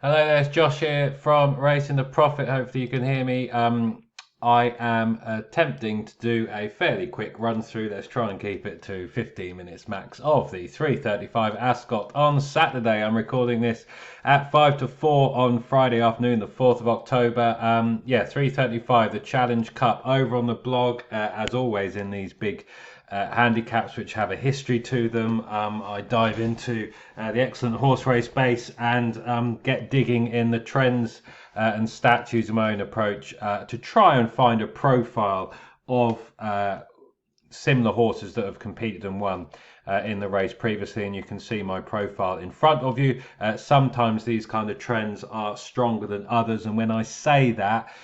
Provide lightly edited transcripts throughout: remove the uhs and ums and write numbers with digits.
Hello there, it's Josh here from Racing the Profit. Hopefully you can hear me. I am attempting to do a fairly quick run through. Let's try and keep it to 15 minutes max of the 3:35 Ascot on Saturday. I'm recording this at 5 to 4 on Friday afternoon, the 4th of October. 3:35, the Challenge Cup over on the blog, as always in these big handicaps which have a history to them. I dive into the excellent horse race base and get digging in the trends and stats using my own approach to try and find a profile of similar horses that have competed and won in the race previously, and you can see my profile in front of you. Sometimes these kind of trends are stronger than others, and when I say that,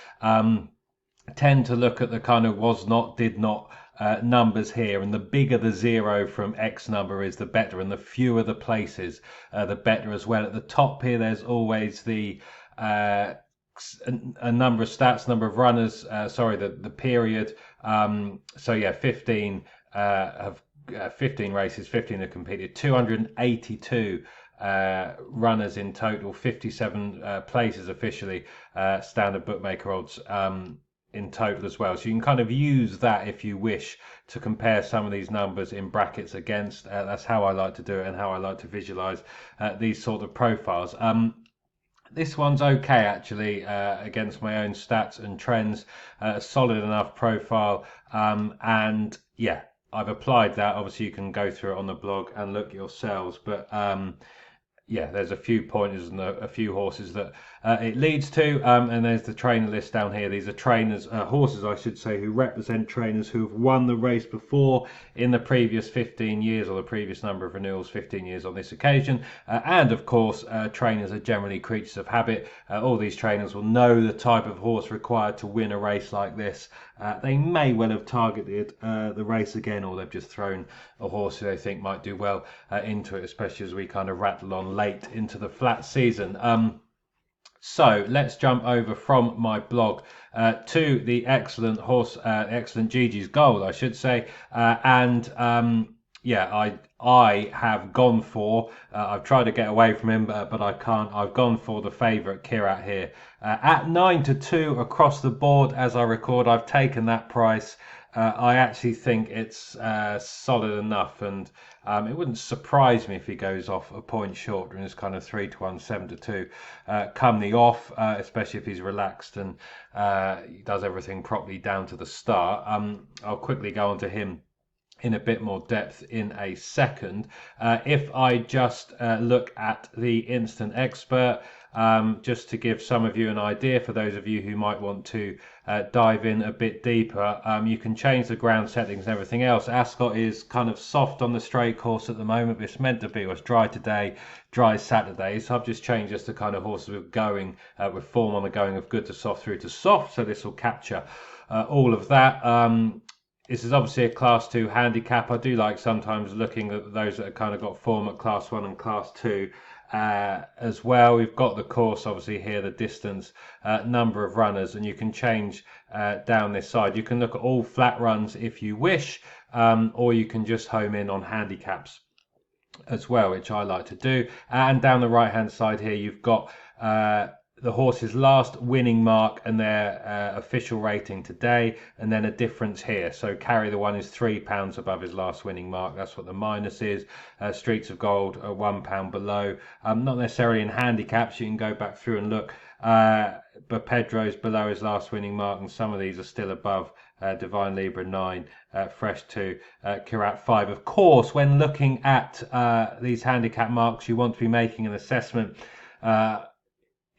tend to look at the kind of was not, did not numbers here, and the bigger the zero from X number is, the better, and the fewer the places, the better as well. At the top here, there's always the a number of stats, number of runners, the period. 15 have 15 races, 15 have competed, 282 runners in total, 57 places officially, standard bookmaker odds in total as well. So you can kind of use that if you wish to compare some of these numbers in brackets against. That's how I like to do it and how I like to visualize these sort of profiles. This one's okay actually against my own stats and trends, solid enough profile, and yeah, I've applied that. Obviously you can go through it on the blog and look yourselves, but there's a few pointers and a few horses that it leads to, and there's the trainer list down here. These are trainers, horses I should say, who represent trainers who have won the race before in the previous 15 years, or the previous number of renewals, 15 years on this occasion. And of course, trainers are generally creatures of habit. All these trainers will know the type of horse required to win a race like this. They may well have targeted the race again, or they've just thrown a horse who they think might do well into it, especially as we kind of rattle on late into the flat season. So let's jump over from my blog to the excellent horse, excellent Gigi's Gold, I should say. I have gone for, I've tried to get away from him, but I can't. I've gone for the favourite Kirat here. At 9 to 2 across the board as I record, I've taken that price. I actually think it's solid enough, and it wouldn't surprise me if he goes off a point short and is kind of 3 to 1, 7 to 2 come the off, especially if he's relaxed and he does everything properly down to the start. I'll quickly go on to him in a bit more depth in a second. If I just look at the instant expert, just to give some of you an idea, for those of you who might want to dive in a bit deeper, you can change the ground settings and everything else. Ascot is kind of soft on the straight course at the moment, but it's meant to be. It was dry today, dry Saturday, so I've just changed just the kind of horses with going, with form on the going of good to soft through to soft, so this will capture all of that. This is obviously a class 2 handicap. I do like sometimes looking at those that have kind of got form at class 1 and class 2 as well. We've got the course obviously here, the distance, number of runners, and you can change down this side. You can look at all flat runs if you wish, or you can just home in on handicaps as well, which I like to do. And down the right hand side here, you've got the horse's last winning mark and their official rating today, and then a difference here. So Carry the One is £3 above his last winning mark. That's what the minus is. Streets of Gold are £1 below. Not necessarily in handicaps. You can go back through and look. But Pedro's below his last winning mark, and some of these are still above. Divine Libra 9, Fresh 2, Kirat 5. Of course, when looking at these handicap marks, you want to be making an assessment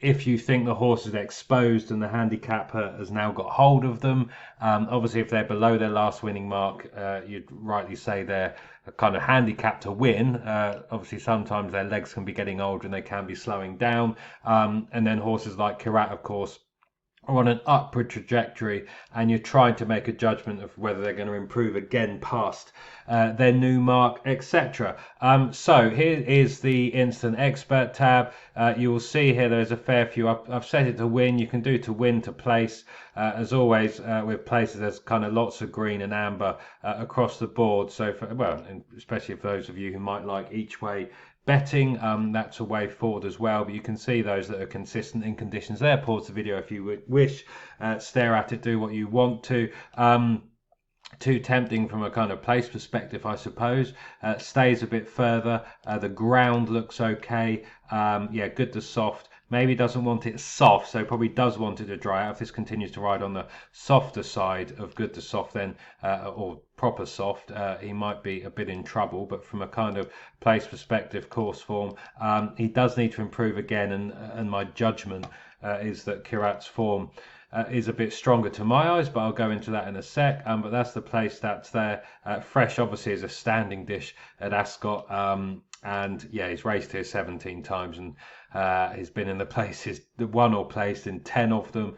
if you think the horse is exposed and the handicapper has now got hold of them. Obviously, if they're below their last winning mark, you'd rightly say they're a kind of handicap to win. Obviously, sometimes their legs can be getting older and they can be slowing down. And then horses like Kirat, of course, are on an upward trajectory, and you're trying to make a judgment of whether they're going to improve again past their new mark, etc. So here is the instant expert tab. You will see here there's a fair few. I've set it to win. You can do to win, to place. As always with places, there's kind of lots of green and amber across the board. So especially for those of you who might like each way betting, that's a way forward as well, but you can see those that are consistent in conditions there. Pause the video if you would wish, stare at it, do what you want to. Too tempting from a kind of place perspective, I suppose. Stays a bit further. The ground looks okay. Yeah, good to soft. Maybe doesn't want it soft, so probably does want it to dry out. If this continues to ride on the softer side of good to soft, then or proper soft, he might be a bit in trouble. But from a kind of place perspective, course form, he does need to improve again. And my judgment is that Kirat's form is a bit stronger to my eyes, but I'll go into that in a sec. But that's the place that's there. Fresh obviously is a standing dish at Ascot, and yeah, he's raced here 17 times, and he's been in the places, won or placed in 10 of them.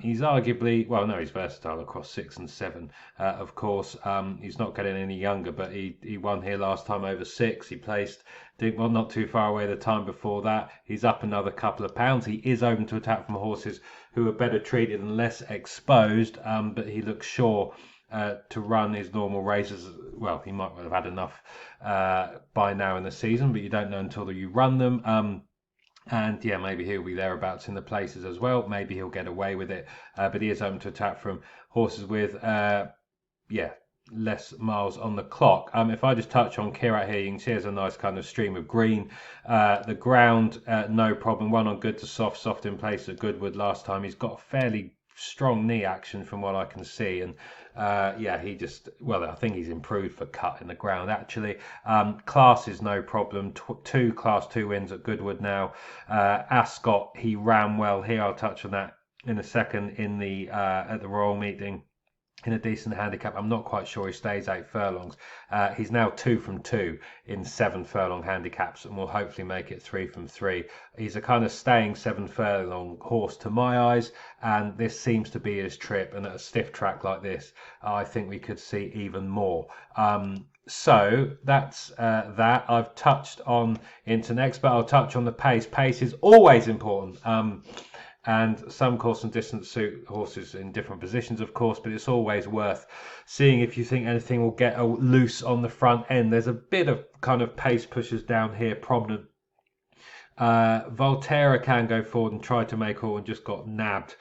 He's arguably, well, no, he's versatile across 6 and 7, of course. He's not getting any younger, but he won here last time over 6. He placed, well, not too far away the time before that. He's up another couple of pounds. He is open to attack from horses who are better treated and less exposed, but he looks sure to run his normal races. Well, he might have had enough by now in the season, but you don't know until you run them. And yeah, maybe he'll be thereabouts in the places as well. Maybe he'll get away with it, but he is open to attack from horses with yeah, less miles on the clock. If I just touch on Kirat here, you can see there's a nice kind of stream of green. The ground, no problem. One on good to soft, soft in place at Goodward last time. He's got fairly strong knee action from what I can see, and yeah, he just, well, I think he's improved for cut in the ground actually. Class is no problem. Two class 2 wins at Goodwood now. Ascot, he ran well here. I'll touch on that in a second in the at the Royal Meeting in a decent handicap. I'm not quite sure he stays 8 furlongs. He's now 2 from 2 in 7 furlong handicaps, and will hopefully make it 3 from 3. He's a kind of staying 7 furlong horse to my eyes, and this seems to be his trip. And at a stiff track like this, I think we could see even more. So that's that. I've touched on into next, but I'll touch on the pace. Pace is always important. And some course and distance suit horses in different positions, of course, but it's always worth seeing if you think anything will get loose on the front end. There's a bit of kind of pace pushes down here, prominent. Volterra can go forward and try to make all, and just got nabbed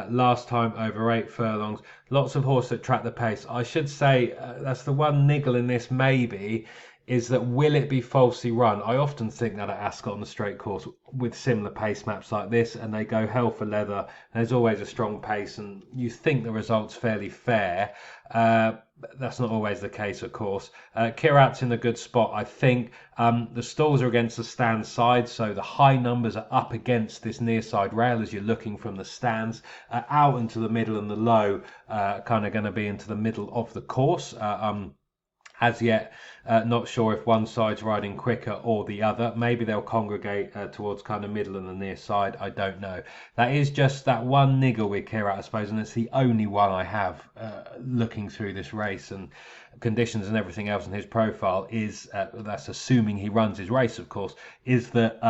last time over 8 furlongs. Lots of horses that track the pace. I should say that's the one niggle in this maybe, is that will it be falsely run? I often think that at Ascot on the straight course with similar pace maps like this, and they go hell for leather. There's always a strong pace, and you think the result's fairly fair. That's not always the case, of course. Kirat's in a good spot, I think. The stalls are against the stand side, so the high numbers are up against this near side rail as you're looking from the stands. Out into the middle, and the low kind of going to be into the middle of the course. As yet, not sure if one side's riding quicker or the other. Maybe they'll congregate towards kind of middle and the near side. I don't know. That is just that one niggle with Kirat, I suppose, and it's the only one I have looking through this race and conditions and everything else in his profile. Is that's assuming he runs his race, of course, is that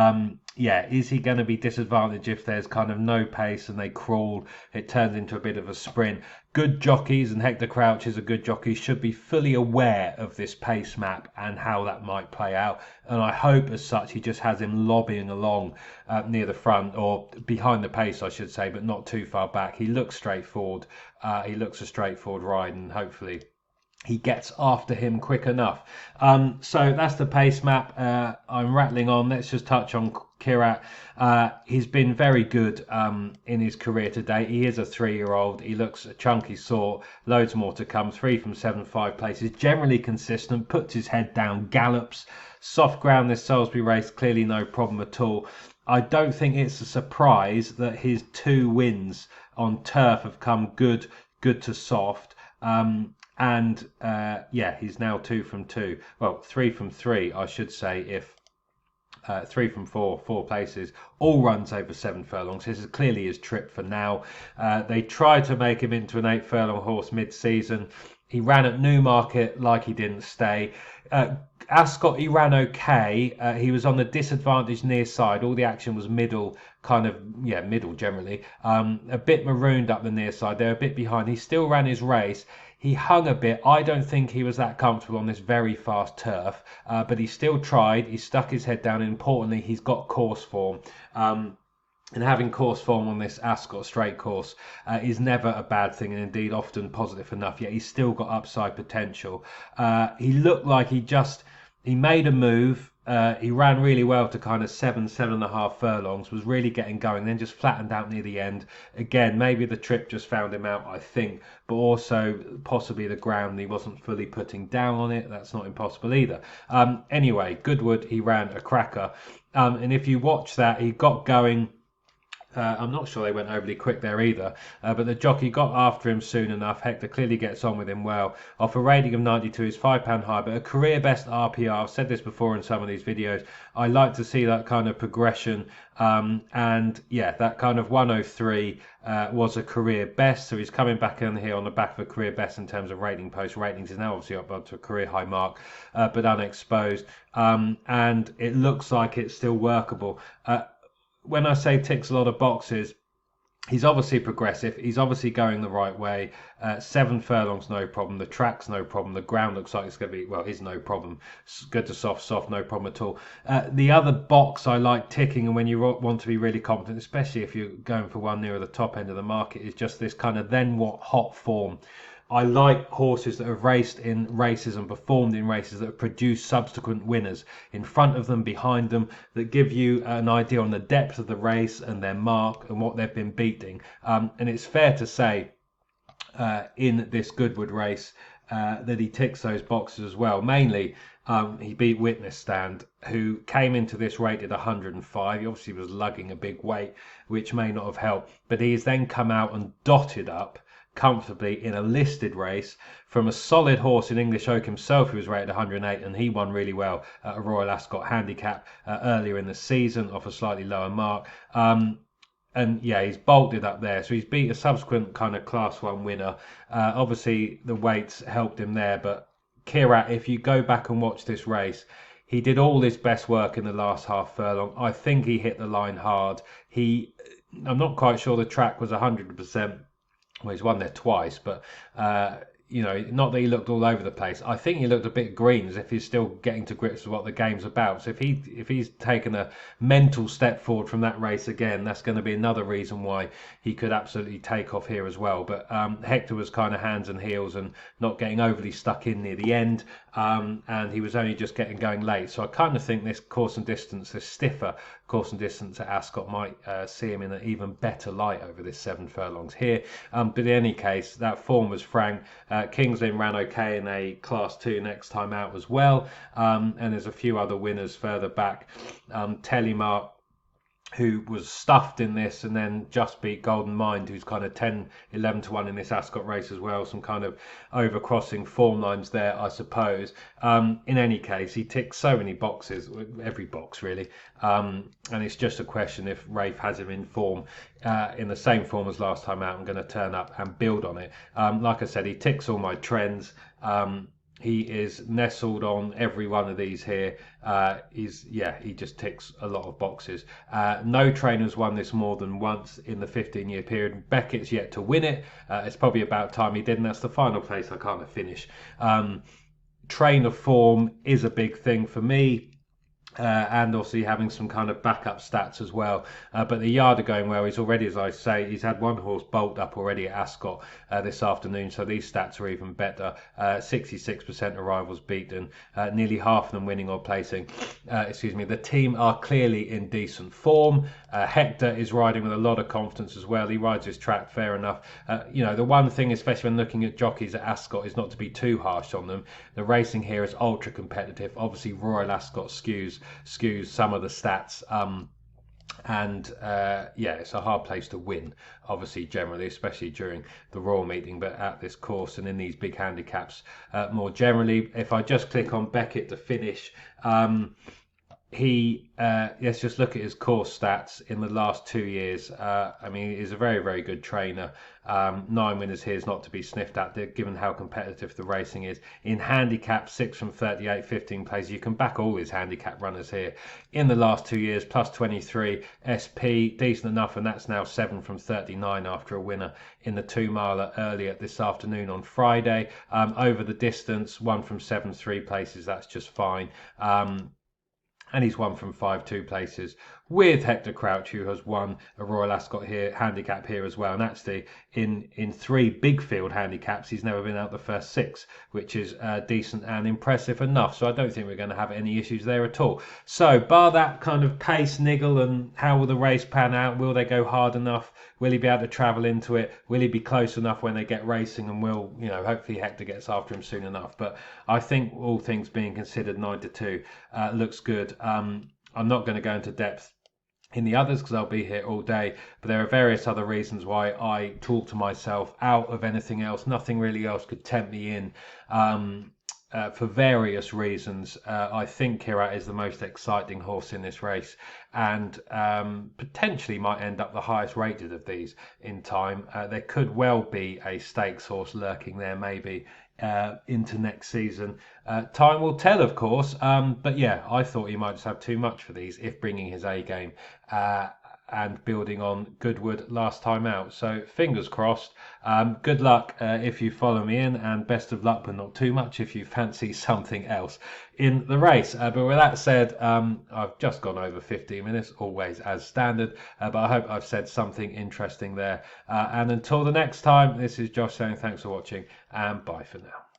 yeah, is he going to be disadvantaged if there's kind of no pace and they crawl, it turns into a bit of a sprint? Good jockeys, and Hector Crouch is a good jockey, should be fully aware of this pace map and how that might play out. And I hope as such he just has him lobbying along near the front, or behind the pace I should say, but not too far back. He looks straightforward. He looks a straightforward ride, and hopefully he gets after him quick enough. So that's the pace map. I'm rattling on. Let's just touch on Kirat. He's been very good in his career today. He is a 3-year-old. He looks a chunky sort. Loads more to come. 3 from 7, 5 places. Generally consistent. Puts his head down. Gallops. Soft ground this Salisbury race. Clearly no problem at all. I don't think it's a surprise that his 2 wins on turf have come good to soft. And yeah, he's now 2 from 2. Well, 3 from 3, I should say, if 3 from 4 places, all runs over 7 furlongs. This is clearly his trip for now. They tried to make him into an 8 furlong horse mid-season. He ran at Newmarket like he didn't stay. Ascot, he ran okay. He was on the disadvantaged near side. All the action was middle, kind of, yeah, middle generally. A bit marooned up the near side. They're a bit behind. He still ran his race. He hung a bit. I don't think he was that comfortable on this very fast turf, but he still tried. He stuck his head down, and importantly, he's got course form. And having course form on this Ascot straight course is never a bad thing, and indeed often positive enough, yet he's still got upside potential. He looked like he made a move. He ran really well to kind of 7.5 furlongs, was really getting going, then just flattened out near the end. Again, maybe the trip just found him out, I think, but also possibly the ground, he wasn't fully putting down on it. That's not impossible either. Anyway, Goodward, he ran a cracker. And if you watch that, he got going. I'm not sure they went overly quick there either, but the jockey got after him soon enough. Hector clearly gets on with him well. Off a rating of 92, is £5 high, but a career best RPR. I've said this before in some of these videos. I like to see that kind of progression, and yeah, that kind of 103 was a career best. So he's coming back in here on the back of a career best in terms of rating post ratings. Is now obviously up to a career high mark, but unexposed, and it looks like it's still workable. When I say ticks a lot of boxes, he's obviously progressive. He's obviously going the right way. 7 furlongs, no problem. The track's no problem. The ground looks like it's going to be, well, is no problem. It's good to soft, no problem at all. The other box I like ticking, and when you want to be really confident, especially if you're going for one nearer the top end of the market, is just this kind of then what hot form. I like horses that have raced in races and performed in races that have produced subsequent winners in front of them, behind them, that give you an idea on the depth of the race and their mark and what they've been beating. And it's fair to say in this Goodward race that he ticks those boxes as well. Mainly, he beat Witness Stand, who came into this rated 105. He obviously was lugging a big weight, which may not have helped, but he's then come out and dotted up comfortably in a listed race from a solid horse in English Oak himself, who was rated 108, and he won really well at a Royal Ascot Handicap earlier in the season off a slightly lower mark. And yeah, he's bolted up there, so he's beat a subsequent kind of Class 1 winner. Obviously the weights helped him there, but Kirat, if you go back and watch this race, he did all his best work in the last half furlong. I think he hit the line hard. I'm not quite sure the track was 100%. Well, he's won there twice, but you know, not that he looked all over the place. I think he looked a bit green, as if he's still getting to grips with what the game's about. So if he's taken a mental step forward from that race again, that's going to be another reason why he could absolutely take off here as well. But Hector was kind of hands and heels and not getting overly stuck in near the end, and he was only just getting going late. So I kind of think this course and distance, this stiffer course and distance at Ascot, might see him in an even better light over this 7 furlongs here. But in any case, that form was frank. Kings Lynn ran okay in a Class 2 next time out as well, and there's a few other winners further back. Telemark, who was stuffed in this and then just beat Golden Mind, who's kind of 10-11 to 1 in this Ascot race as well. Some kind of overcrossing form lines there, I suppose. In any case, he ticks so many boxes, every box really, and it's just a question if Rafe has him in form, in the same form as last time out. I'm going to turn up and build on it. Like I said, he ticks all my trends. He is nestled on every one of these here. He just ticks a lot of boxes. No trainer's won this more than once in the 15-year period. Beckett's yet to win it. It's probably about time he did, and that's the final place I kind of finish. Trainer form is a big thing for me. And obviously having some kind of backup stats as well, but the yard are going well. He's already, as I say, he's had one horse bolt up already at Ascot this afternoon, so these stats are even better. 66% arrivals beaten, nearly half of them winning or placing. The team are clearly in decent form. Hector is riding with a lot of confidence as well. He rides his track fair enough. The one thing, especially when looking at jockeys at Ascot, is not to be too harsh on them. The racing here is ultra competitive. Obviously Royal Ascot skews some of the stats, it's a hard place to win, obviously, generally, especially during the Royal Meeting, but at this course and in these big handicaps more generally. If I just click on Becket to finish, Let's just look at his course stats in the last 2 years. I mean, he's a very, very good trainer. 9 winners here is not to be sniffed at, given how competitive the racing is. In handicap, 6 from 38, 15 places. You can back all his handicap runners here. In the last 2 years, plus 23. SP, decent enough, and that's now 7 from 39 after a winner in the 2 miler earlier this afternoon on Friday. Over the distance, 1 from 7, 3 places. That's just fine. And he's 1 from 5, 2 places with Hector Crouch, who has won a Royal Ascot here handicap here as well. And actually, in 3 big field handicaps, he's never been out the first 6, which is decent and impressive enough. So I don't think we're going to have any issues there at all. So bar that kind of pace niggle, and how will the race pan out? Will they go hard enough? Will he be able to travel into it? Will he be close enough when they get racing? And will, hopefully Hector gets after him soon enough. But I think, all things being considered, 9-2 looks good. I'm not going to go into depth in the others because I'll be here all day, but there are various other reasons why I talk to myself out of anything else. Nothing really else could tempt me in. For various reasons, I think Kirat is the most exciting horse in this race, and potentially might end up the highest rated of these in time. There could well be a stakes horse lurking there, maybe into next season. Time will tell, of course, but yeah, I thought he might just have too much for these if bringing his A game and building on Goodward last time out. So fingers crossed. Good luck if you follow me in, and best of luck, but not too much, if you fancy something else in the race. But with that said, I've just gone over 15 minutes, always as standard, but I hope I've said something interesting there. And until the next time, this is Josh saying thanks for watching, and bye for now.